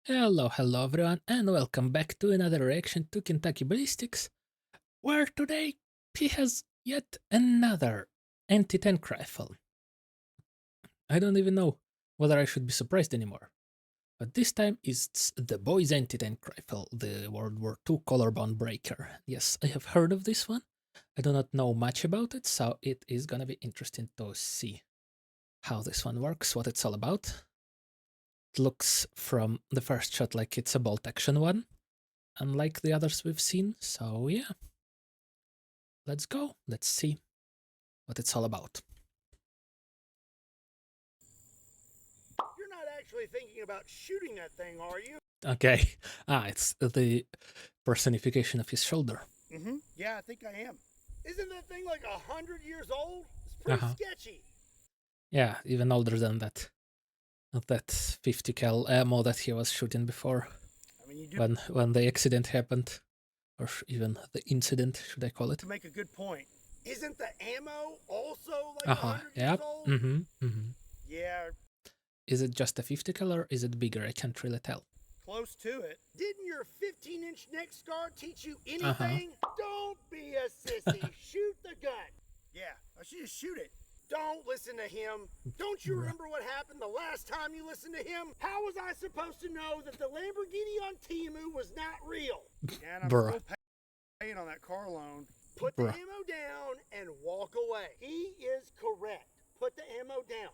Hello everyone, and welcome back to another reaction to Kentucky Ballistics, where today he has yet another anti-tank rifle. I don't even know whether I should be surprised anymore, but this time it's the boys anti-tank rifle, the World War II Collarbone breaker. Yes, I have heard of this one. I do not know much about it, so it is gonna be interesting to see how this one works, what it's all about. It looks from the first shot like it's a bolt action one, unlike the others we've seen, so yeah. Let's go, let's see what it's all about. You're not actually thinking about shooting that thing, are you? Okay, it's the personification of his shoulder. Yeah, I think I am. Isn't that thing like 100 years old? It's pretty sketchy. Yeah, even older than that. Not that 50 cal ammo that he was shooting before. I mean, you do when the accident happened, or even the incident, should I call it? make a good point. Isn't the ammo also like 100 Yep. years old? Yeah, Is it just a 50 cal or is it bigger? I can't really tell. close to it. Didn't your 15-inch neck scar teach you anything? Don't be a sissy. Shoot the gun. Yeah, I should just shoot it. Don't listen to him. Don't you remember what happened the last time you listened to him? How was I supposed to know that the Lamborghini on Temu was not real? And I'm still paying on that car loan. Put the ammo down and walk away. He is correct. Put the ammo down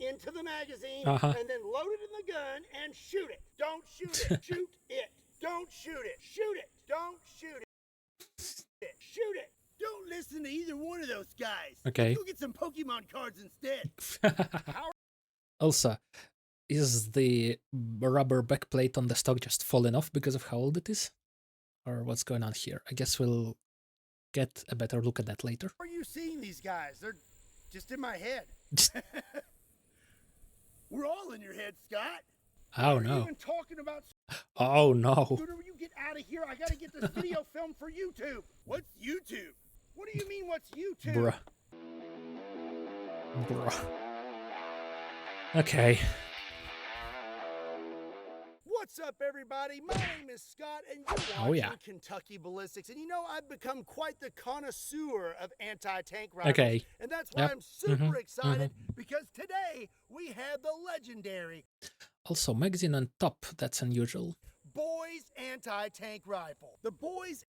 into the magazine and then load it in the gun and shoot it. Don't shoot it. Shoot it. Don't shoot it. Shoot it. Don't shoot it. Shoot it. Don't listen to either one of those guys. Okay. Go get some Pokemon cards instead. Also, is the rubber backplate on the stock just falling off because of how old it is? Or what's going on here? I guess we'll get a better look at that later. How are you seeing these guys? They're just in my head. We're all in your head, Scott. Oh no. Even talking about oh no. Whenever you get out of here, I gotta get this video filmed for YouTube. What's YouTube? What do you mean, what's YouTube? Bruh. Okay. What's up, everybody? My name is Scott, and you're watching Kentucky Ballistics. And you know, I've become quite the connoisseur of anti-tank rifles. Okay. And that's why I'm super excited, because today we have the legendary... Also, magazine on top, that's unusual. Boys anti-tank rifle. The Boys...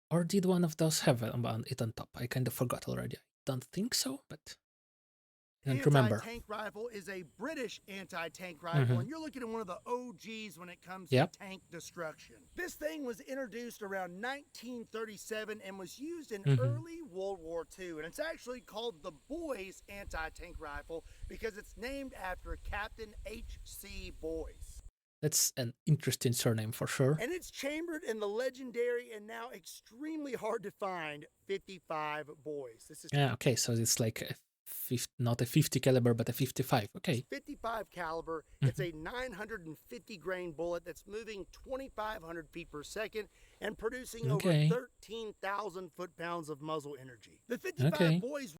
Or did one of those have it on top? I kind of forgot already. I don't think so, but... I don't remember. Anti-tank rifle is a British anti-tank rifle, and you're looking at one of the OGs when it comes to tank destruction. This thing was introduced around 1937 and was used in early World War II, and it's actually called the Boys anti-tank rifle because it's named after Captain H.C. Boys. That's an interesting surname for sure. And it's chambered in the legendary and now extremely hard to find 55 Boys. This is okay, so it's like not a 50 caliber, but a 55. Okay. 55 caliber. It's a 950 grain bullet that's moving 2,500 feet per second and producing over 13,000 foot-pounds of muzzle energy. The 55 Boys.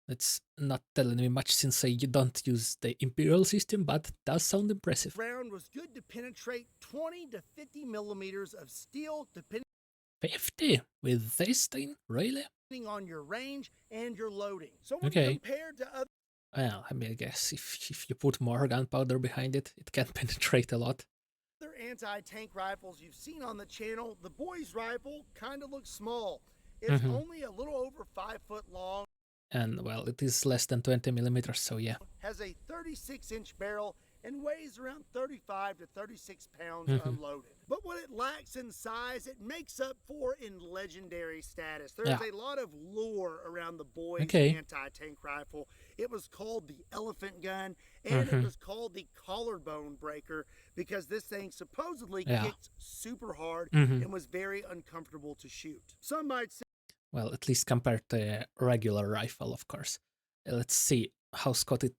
That's not telling me much since you don't use the Imperial system, but it does sound impressive. Round was good to penetrate 20 to 50 millimeters of steel, depending 50 with this thing, really? On your range and your loading. So when compared to other... Well, I mean, I guess if you put more gunpowder behind it, it can penetrate a lot. Other anti-tank rifles you've seen on the channel, the Boys rifle kind of looks small. It's only a little over 5 foot long. And, well, it is less than 20 millimeters, so yeah. Has a 36-inch barrel and weighs around 35 to 36 pounds unloaded. But what it lacks in size, it makes up for in legendary status. There's a lot of lore around the Boys anti-tank rifle. It was called the elephant gun, and it was called the collarbone breaker because this thing supposedly kicked super hard and was very uncomfortable to shoot. Some might say, well, at least compared to a regular rifle, of course. Let's see how Scott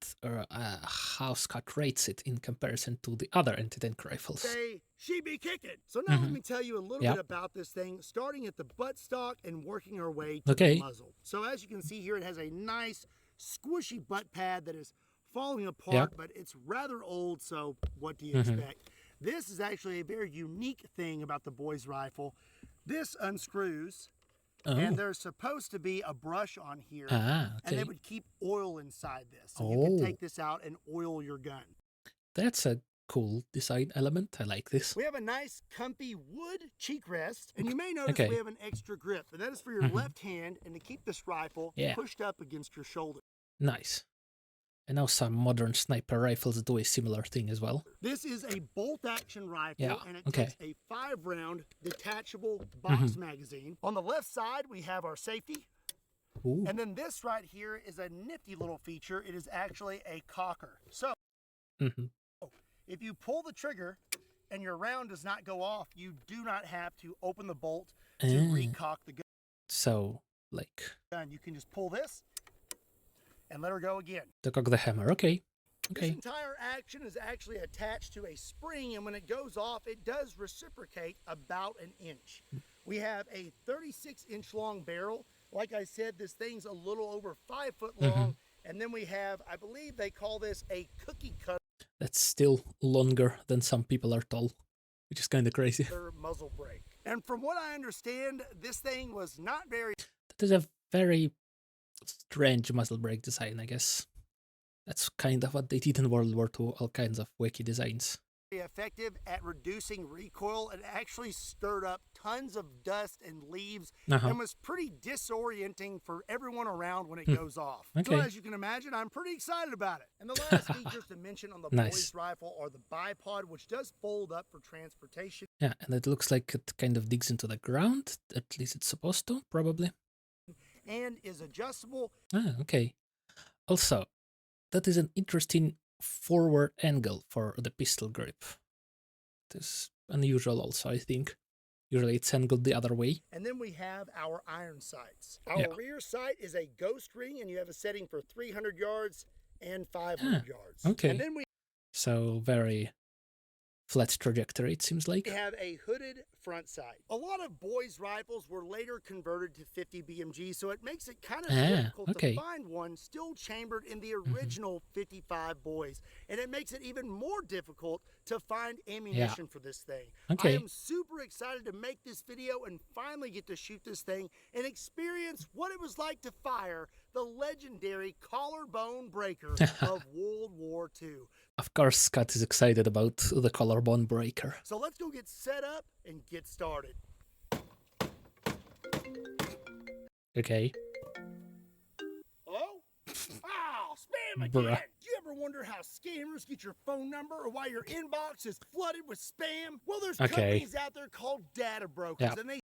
rates it in comparison to the other anti-tank rifles. Say, she be kicking. So now let me tell you a little bit about this thing, starting at the buttstock and working our way to the muzzle. So as you can see here, it has a nice squishy butt pad that is falling apart, but it's rather old, so what do you expect? This is actually a very unique thing about the boys' rifle. This unscrews, and there's supposed to be a brush on here, and they would keep oil inside this. So you can take this out and oil your gun. That's a cool design element. I like this. We have a nice, comfy wood cheek rest, and you may notice we have an extra grip, and that is for your left hand and to keep this rifle pushed up against your shoulder. Nice. And now some modern sniper rifles do a similar thing as well. This is a bolt-action rifle, and it takes a 5-round detachable box magazine. On the left side, we have our safety. Ooh. And then this right here is a nifty little feature. It is actually a cocker. So, if you pull the trigger and your round does not go off, you do not have to open the bolt to recock the gun. So, like... You can just pull this and let her go again. To cock the hammer, okay. This entire action is actually attached to a spring, and when it goes off, it does reciprocate about an inch. We have a 36-inch long barrel. Like I said, this thing's a little over 5 foot long. And then we have, I believe they call this a cookie cutter. That's still longer than some people are told, which is kind of crazy. Muzzle brake. And from what I understand, this thing was not very... That is a very strange muzzle brake design, I guess. That's kind of what they did in World War II, all kinds of wacky designs. Effective at reducing recoil. It actually stirred up tons of dust and leaves and was pretty disorienting for everyone around when it goes off. So as you can imagine, I'm pretty excited about it. And the last features to mention on the boys rifle are the bipod, which does fold up for transportation. Yeah, and it looks like it kind of digs into the ground. At least it's supposed to, probably. And is adjustable. Okay. Also, that is an interesting forward angle for the pistol grip. It is unusual also, I think. Usually it's angled the other way. And then we have our iron sights. Our rear sight is a ghost ring, and you have a setting for 300 yards and 500 yards. Okay. And then we very flat trajectory, it seems like. We have a hooded front sight. A lot of boys' rifles were later converted to 50 BMG, so it makes it kind of difficult to find one still chambered in the original 55 boys. And it makes it even more difficult to find ammunition for this thing. I am super excited to make this video and finally get to shoot this thing and experience what it was like to fire the legendary collarbone breaker of World War II. Of course, Scott is excited about the collarbone breaker. So let's go get set up and get started. Okay. Hello? Ow, spam again! Do you ever wonder how scammers get your phone number or why your inbox is flooded with spam? Well, there's companies out there called data brokers, and they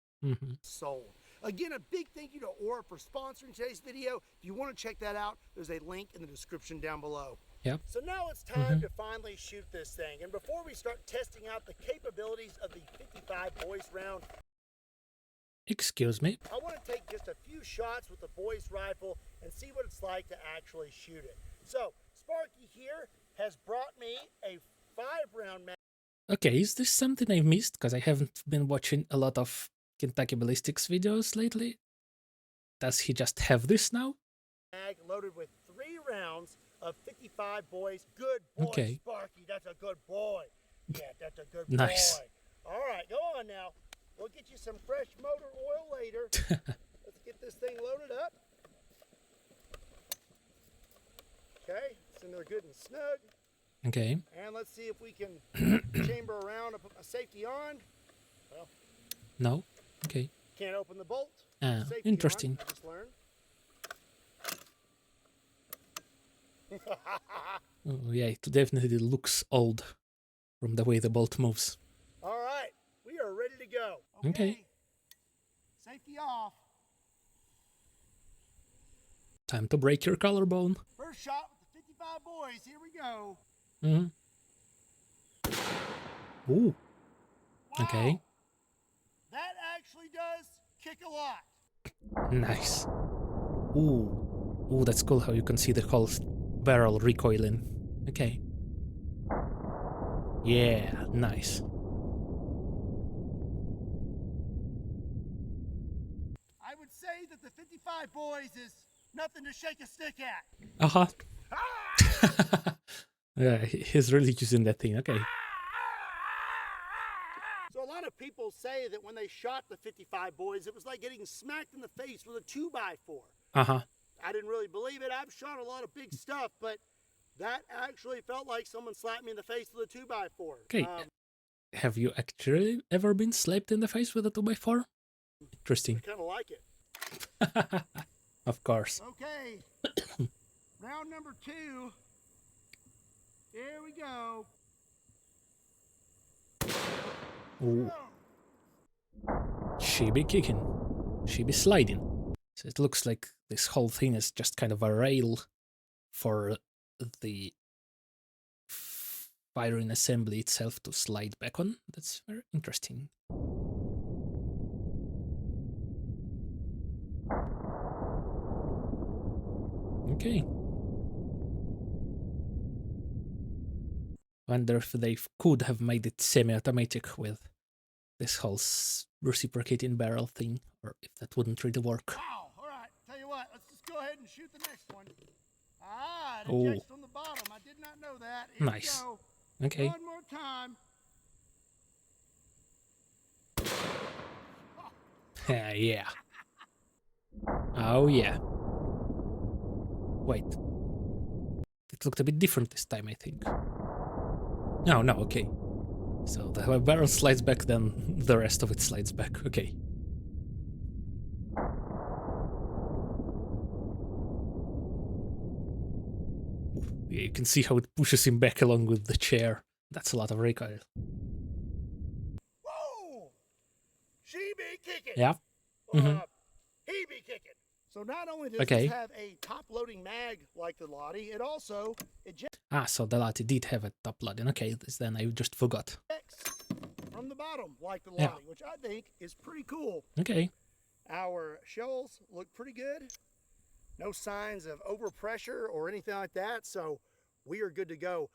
sold. Again, a big thank you to Aura for sponsoring today's video. If you want to check that out, there's a link in the description down below. So now it's time to finally shoot this thing. And before we start testing out the capabilities of the 55 boys round, excuse me, I want to take just a few shots with the boys rifle and see what it's like to actually shoot it. So Sparky here has brought me a 5-round mag. Okay, is this something I've missed? Because I haven't been watching a lot of Kentucky Ballistics videos lately. Does he just have this now? Mag loaded with 3 rounds of 55 boys. Good boy, Sparky. That's a good boy. Yeah, that's a good boy. All right, go on now. We'll get you some fresh motor oil later. Let's get this thing loaded up. Okay, it's in there good and snug. Okay. And let's see if we can chamber around and put my safety on. Well, no. Okay. Can't open the bolt. Safety interesting. On, I just learned. Oh, yeah, it definitely looks old from the way the bolt moves. All right, we are ready to go. Okay. Safety off. Time to break your collarbone. First shot with the 55 boys. Here we go. Ooh. Wow. Okay. That actually does kick a lot. Nice. Ooh. Ooh, that's cool how you can see the whole barrel recoiling. Okay. Yeah, nice. I would say that the 55 boys is nothing to shake a stick at. Yeah, he's really using that thing. Okay. So a lot of people say that when they shot the 55 boys, it was like getting smacked in the face with a 2x4. Uh-huh. I didn't really believe it. I've shot a lot of big stuff, but that actually felt like someone slapped me in the face with a 2x4. Okay. Have you actually ever been slapped in the face with a 2x4? Interesting. I kind of like it. Of course. Okay. Round number 2. Here we go. Ooh. She be kicking. She be sliding. So it looks like this whole thing is just kind of a rail for the firing assembly itself to slide back on. That's very interesting. Okay. Wonder if they could have made it semi-automatic with this whole reciprocating barrel thing, or if that wouldn't really work. Wow, all right. Tell you what, let's just go ahead and shoot the next one. Ah, it Oh. ejects from the bottom. I did not know that. Here Nice. we go. Okay. One more time. Yeah. Oh yeah. Wait. It looked a bit different this time, I think. No, okay. So the barrel slides back, then the rest of it slides back. Okay. Yeah, you can see how it pushes him back along with the chair. That's a lot of recoil. Whoa! She be kicking. Yeah. He be kicking. So not only does Okay. this have a top-loading mag like the Lottie, it also ejects Ah, so the Lottie did have a top loading. Okay, then I just forgot. from the bottom like the Yeah. Lottie, which I think is pretty cool. Okay. Our shells look pretty good. No signs of overpressure or anything like that, so we are good to go.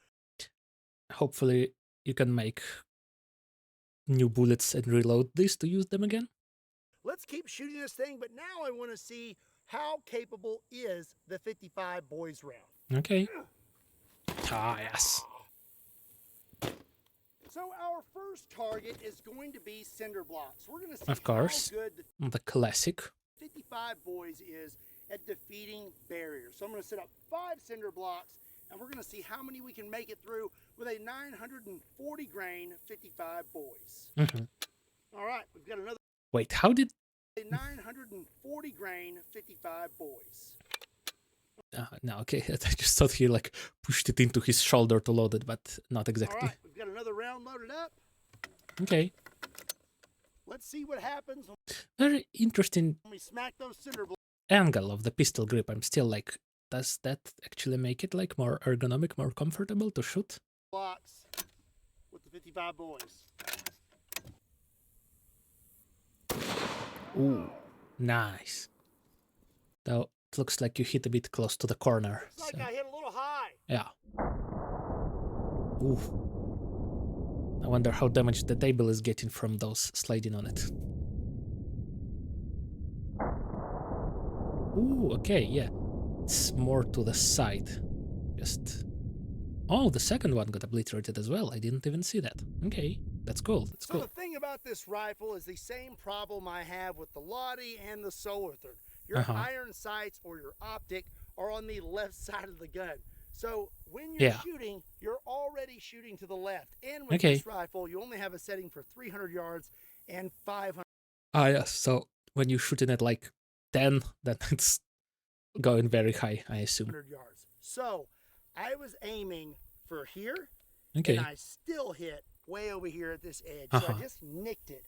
Hopefully you can make new bullets and reload these to use them again. Let's keep shooting this thing, but now I want to see how capable is the 55 boys round. Okay. Ah, yes. So our first target is going to be cinder blocks. We're going to see Of course. how good The classic. the 55 boys is at defeating barriers. So I'm going to set up 5 cinder blocks, and we're going to see how many we can make it through with a 940 grain 55 boys. All right, we've got another Wait, how did... 940 grain 55 boys. no, okay. I just thought he like pushed it into his shoulder to load it, but not All exactly. right, we've got another round loaded up. Okay. Let's see what happens Very interesting when we smack those cinder angle of the pistol grip. I'm still like, does that actually make it like more ergonomic, more comfortable to shoot? blocks with the 55 boys. Ooh, nice. Though it looks like you hit a bit close to the corner. Looks like So, I hit a little high. yeah. Ooh. I wonder how damaged the table is getting from those sliding on it. Ooh, okay, yeah. It's more to the side. Just... Oh, the second one got obliterated as well. I didn't even see that. Okay, that's cool. That's So cool. the thing about this rifle is the same problem I have with the Lottie and the Solar Third. Your iron sights or your optic are on the left side of the gun. So when you're shooting, you're already shooting to the left. And with this rifle, you only have a setting for 300 yards and 500. Ah, yes. So when you're shooting at like 10, then it's going very high, I assume. Yards. So I was aiming for here, Okay. and I still hit way over here at this edge. So I just nicked it.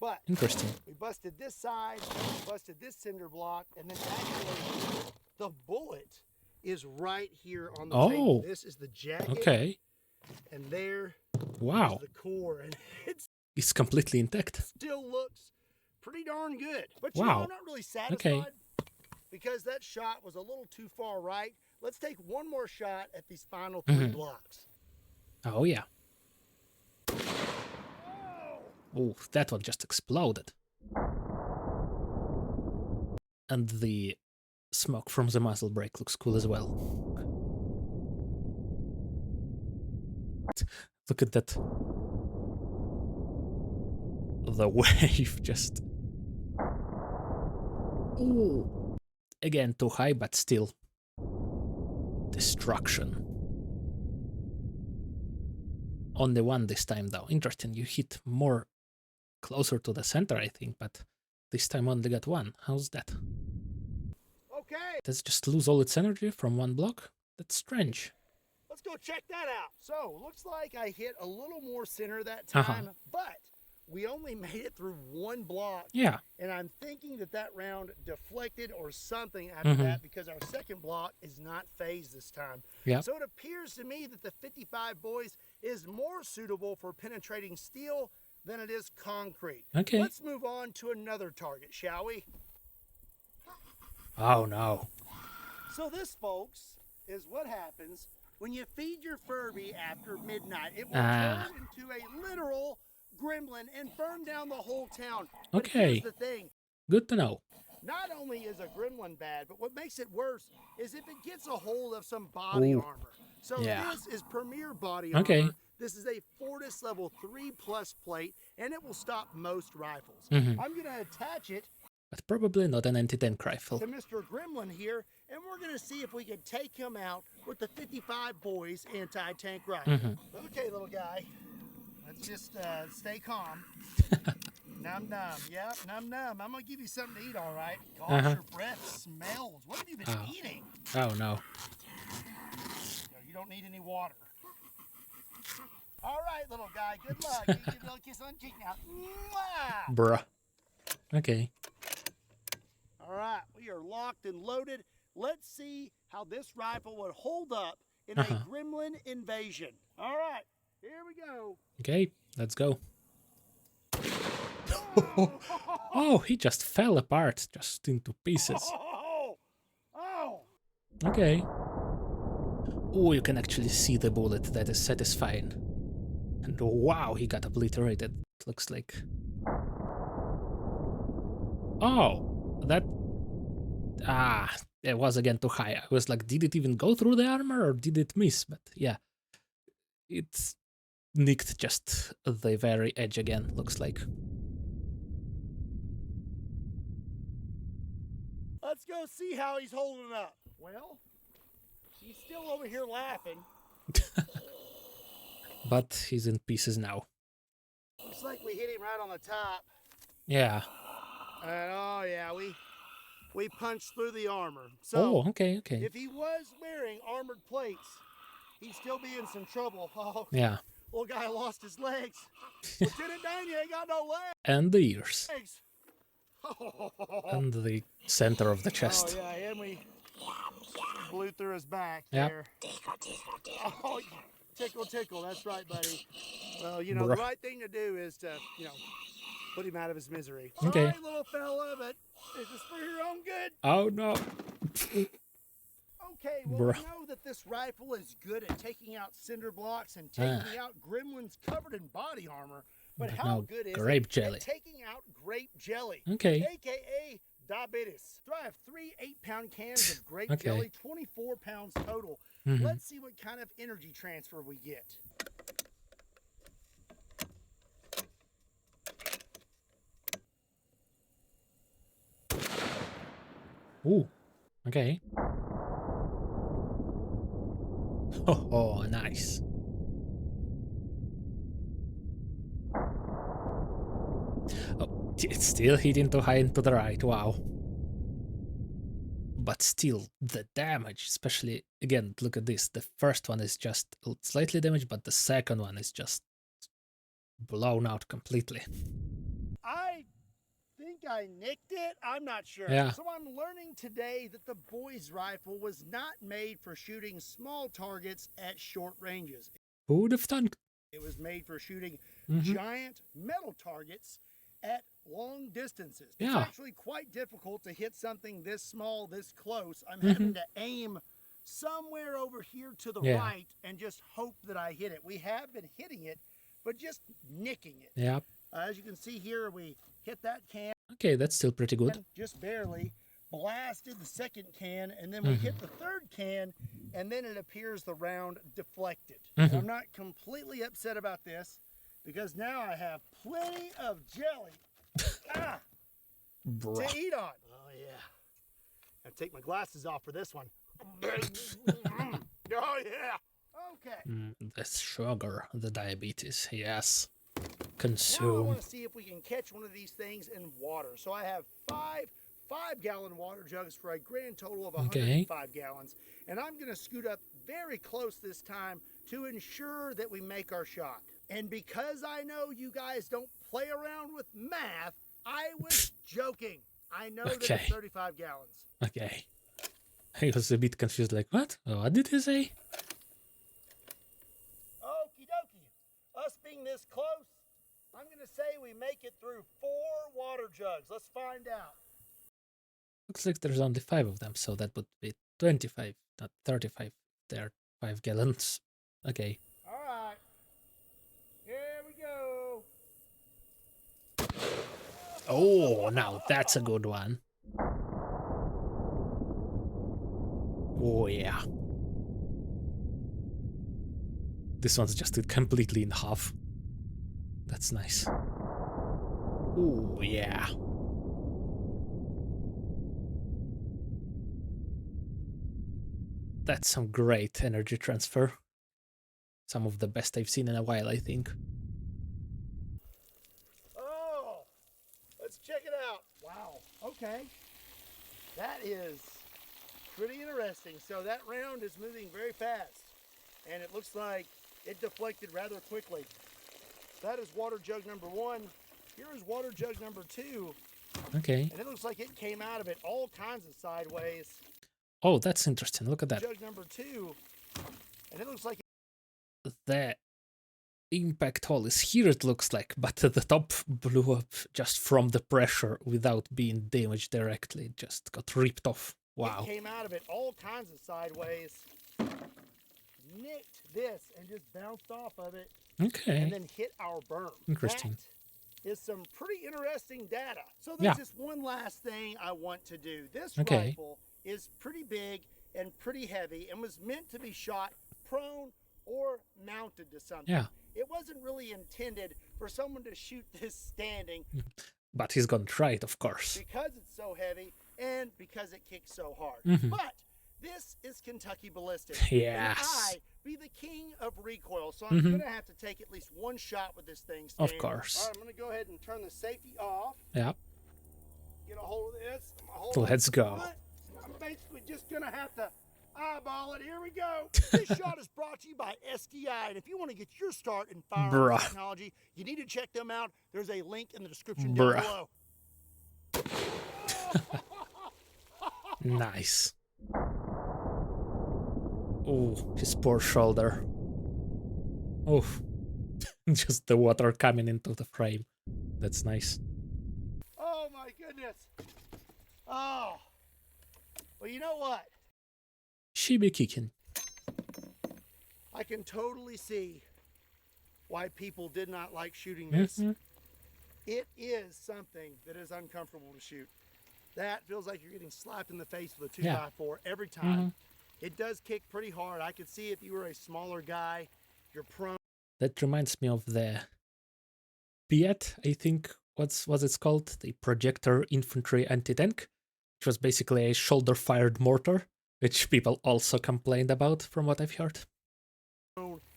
But Interesting. we busted this side, busted this cinder block, and then actually the bullet is right here on the table. This is the jacket. Okay. And there Wow. is the core. And It's completely intact. still looks pretty darn good. But Wow. I'm not really satisfied because that shot was a little too far right. Let's take one more shot at these final 3 blocks. Oh, yeah. Oh, that one just exploded. And the smoke from the muzzle brake looks cool as well. Look at that. the wave just... Ooh. Again, too high, but still. Destruction. Only one this time, though. Interesting, you hit more closer to the center, I think, but this time only got one. How's that? Okay. Does it just lose all its energy from one block? That's strange. Let's go check that out. So, looks like I hit a little more center that time, but we only made it through one block. Yeah. And I'm thinking that that round deflected or something after that because our second block is not phased this time. Yeah. So it appears to me that the 55 boys is more suitable for penetrating steel than it is concrete. Okay. Let's move on to another target, shall we? Oh no. So this, folks, is what happens when you feed your Furby after midnight. It will turn into a literal gremlin and burn down the whole town. But Okay. here's the thing. Good to know. Not only is a gremlin bad, but what makes it worse is if it gets a hold of some body armor. So this is premier body armor. This is a Fortis level 3+ plate, and it will stop most rifles. I'm going to attach it, but probably not an anti-tank rifle, to Mr. Gremlin here, and we're going to see if we can take him out with the 55 boys anti-tank rifle. Okay, little guy. Let's just stay calm. Num num. Yep, num num. I'm gonna give you something to eat, all right? Gosh, your breath smells. What have you been eating? Oh no. You don't need any water. All right, little guy. Good luck. Give you a little kiss on the cheek now. Mwah! Bruh. Okay. All right, we are locked and loaded. Let's see how this rifle would hold up in a gremlin invasion. All right, here we go. Okay, let's go. Oh, he just fell apart, just into pieces. Okay. Oh, you can actually see the bullet. That is satisfying. And wow, he got obliterated. Looks like. Oh, that. It was again too high. I was like, did it even go through the armor or did it miss? But yeah, it's nicked just the very edge again, looks like. Let's go see how he's holding up. Well, he's still over here laughing. But he's in pieces now. Looks like we hit him right on the top. Yeah. And oh yeah, we punched through the armor. So okay. If he was wearing armored plates, he'd still be in some trouble. Oh, yeah. Little guy lost his legs. Lieutenant Dan, you ain't got no legs. And the ears. And the center of the chest. Oh yeah, and we blew through his back yep. there. Oh, tickle, tickle. That's right, buddy. Well, you know, the right thing to do is to, put him out of his misery. Okay. Sorry, little fella, but is this for your own good? Oh, no. Okay, well, we know that this rifle is good at taking out cinder blocks and taking out gremlins covered in body armor. But how good is grape it jelly. at taking out grape jelly? Okay. AKA diabetes. So I have 3 8-pound cans of grape jelly, 24 pounds total. Let's see what kind of energy transfer we get. Ooh, okay. Oh, nice. Oh, it's still hitting too high and to the right, wow. But still, the damage, especially, again, look at this. The first one is just slightly damaged, but the second one is just blown out completely. I think I nicked it. I'm not sure. Yeah. So I'm learning today that the boy's rifle was not made for shooting small targets at short ranges. Who would have thunk? It was made for shooting giant metal targets at long distances. It's actually quite difficult to hit something this small, this close. I'm having to aim somewhere over here to the right and just hope that I hit it. We have been hitting it, but just nicking it. Yeah. As you can see here, we hit that can. Okay, that's still pretty good. Just barely. Blasted the second can, and then we hit the third can, and then it appears the round deflected. I'm not completely upset about this because now I have plenty of jelly Bruh. to eat on. Oh, yeah. I take my glasses off for this one. Oh, yeah. Okay. The sugar, the diabetes, yes. Now I Consume. want to see if we can catch one of these things in water. So I have five-gallon water jugs for a grand total of 105 gallons. And I'm going to scoot up very close this time to ensure that we make our shot. And because I know you guys don't play around with math, I was joking. I know that it's 35 gallons. Okay. I was a bit confused, like, what? What did he say? Okie dokie. Us being this close, I'm going to say we make it through 4 water jugs. Let's find out. Looks like there's only 5 of them, so that would be 25, not 35. There, 5 gallons. Okay. All right. Here we go. Oh, now that's a good one. Oh, yeah. This one's just completely in half. That's nice. Oh, yeah. That's some great energy transfer. Some of the best I've seen in a while, I think. Oh, let's check it out. Wow. Okay. That is pretty interesting. So that round is moving very fast, and it looks like it deflected rather quickly. That is water jug number 1. Here is water jug number 2. Okay. And it looks like it came out of it all kinds of sideways. Oh, that's interesting. Look at that. Jug number 2. And it looks like The impact hole is here, it looks like, but the top blew up just from the pressure without being damaged directly. It just got ripped off. Wow. it came out of it all kinds of sideways. Nicked this and just bounced off of it. Okay. And then hit our berm. Interesting. That is some pretty interesting data. So there's just one last thing I want to do. This rifle is pretty big and pretty heavy and was meant to be shot prone or mounted to something. Yeah. It wasn't really intended for someone to shoot this standing. But he's gonna try it, of course. Because it's so heavy and because it kicks so hard. But this is Kentucky Ballistics. Yes. And I be the king of recoil, so I'm going to have to take at least one shot with this thing standing. Of course. All right, I'm going to go ahead and turn the safety off. Yeah. Get a hold of this. Let's go. I'm basically just going to have to eyeball it. Here we go. This shot is brought to you by SDI. And if you want to get your start in firearms technology, you need to check them out. There's a link in the description down below. Nice. Oh, his poor shoulder. Oh, just the water coming into the frame. That's nice. Oh my goodness. Oh. Well, you know what? She be kicking. I can totally see why people did not like shooting this. It is something that is uncomfortable to shoot. That feels like you're getting slapped in the face with a 2x4 every time. It does kick pretty hard. I could see if you were a smaller guy, you're prone. That reminds me of the Piet, I think, what's it called? The Projector Infantry Anti-Tank, which was basically a shoulder-fired mortar, which people also complained about, from what I've heard.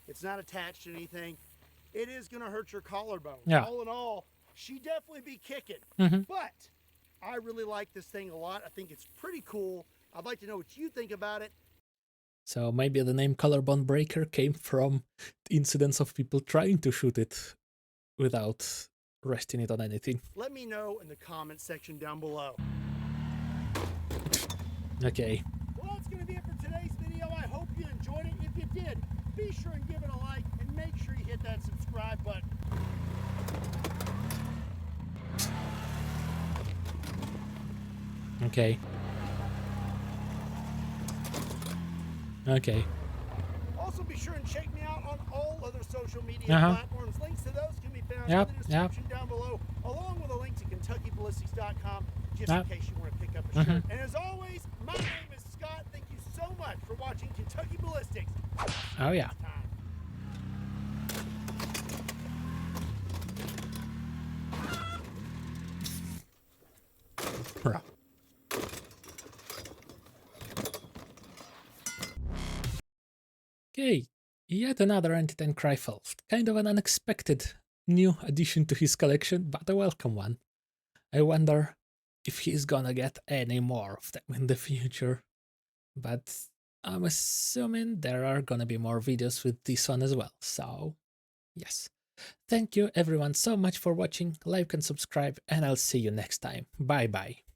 It's not attached to anything. It is going to hurt your collarbone. Yeah. All in all, she definitely be kicking. But I really like this thing a lot. I think it's pretty cool. I'd like to know what you think about it. So maybe the name Collarbone Breaker came from incidents of people trying to shoot it without resting it on anything. Let me know in the comment section down below. Okay. Well, that's going to be it for today's video. I hope you enjoyed it. If you did, be sure and give it a like and make sure you hit that subscribe button. Okay. Okay. Also, be sure and check me out on all other social media platforms. Links to those can be found in the description down below, along with a link to KentuckyBallistics.com, just in case you want to pick up a shirt. And as always, my name is Scott. Thank you so much for watching Kentucky Ballistics. Oh, yeah. Time. Okay, yet another anti-tank rifle. Kind of an unexpected new addition to his collection, but a welcome one. I wonder if he's gonna get any more of them in the future. But I'm assuming there are gonna be more videos with this one as well, so yes. Thank you everyone so much for watching, like and subscribe, and I'll see you next time. Bye bye.